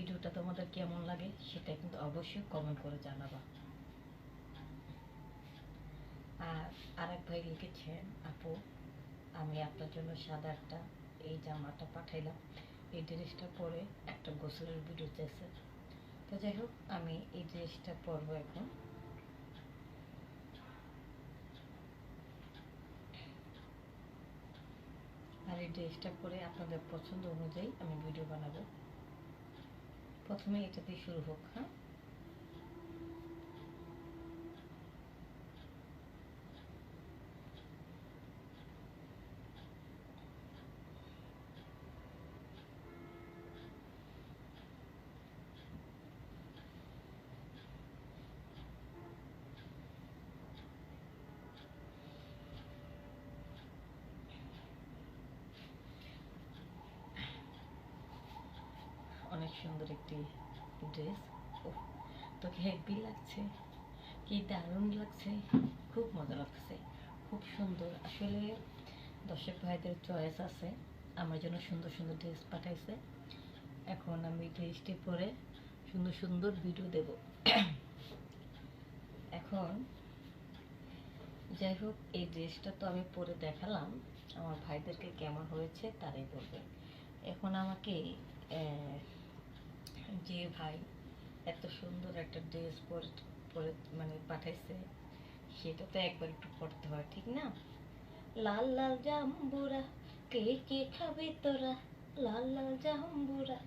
ভিডিওটা তোমাদের কেমন লাগে সেটা কিন্তু অবশ্যই কমেন্ট করে জানাবা। আর আরেক ভাই লিখেছেন, আপু আমি আপনার জন্য সাদা একটা এই জামাটা পাঠাইলাম, এই ড্রেসটা পরে একটা গোসলের ভিডিও চাইছে। তো যাই হোক, আমি এই ড্রেসটা পরবো এখন। আর এই ড্রেসটা পরে আপনাদের পছন্দ অনুযায়ী আমি ভিডিও বানাবো। প্রথমে এটা দিয়ে শুরু হোক। হ্যাঁ, অনেক সুন্দর একটি ড্রেস। তোকে হেভি লাগছে, কি দারুণ লাগছে, খুব মজা লাগছে, খুব সুন্দর। আসলে দর্শক ভাইদের চয়েস আছে, আমার জন্য সুন্দর সুন্দর ড্রেস পাঠাইছে। এখন আমি ড্রেসটি পরে সুন্দর সুন্দর ভিডিও দেব। এখন যাই হোক, এই ড্রেসটা তো আমি পরে দেখালাম, আমার ভাইদেরকে কেমন হয়েছে তারাই বলবে। এখন আমাকে যে ভাই এত সুন্দর একটা ড্রেস পরে পরে মানে পাঠাইছে, সেটা তো একবার একটু পড়তে হয়, ঠিক না? লাল লাল জাম্বুরা কে কে খাবি তোরা, লাল লাল জাম্বুরা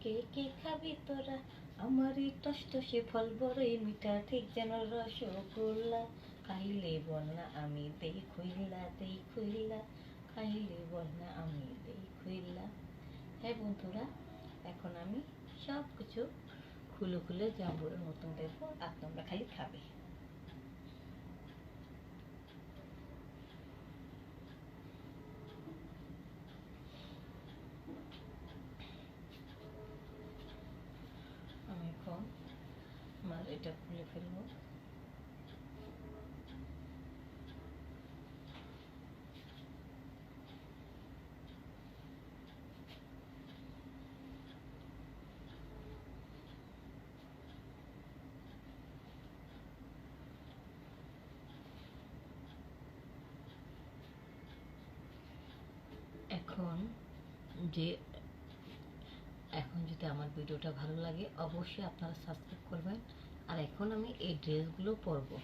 কে কে খাবি তোরা, আমারই টসটসে ফল বড়ই মিঠা, ঠিক যেন রসগোল্লা, খাইলে বল না আমি দেই খুইল্লা, দেই খুইল্লা, খাইলে বল না আমি দেই খুইল্লা। হ্যাঁ বন্ধুরা, এখন আমি সব কিছু খুলে খুলে জাম্বুরের মতন দেবো, আর তোমরা খালি খাবে। আমি এখন আমার এটা খুলে ফেলবো। এখন যে এখন যদি আমার ভিডিওটা ভালো লাগে অবশ্যই আপনারা সাবস্ক্রাইব করবেন। আর এখন আমি এই ড্রেসগুলো পরবো।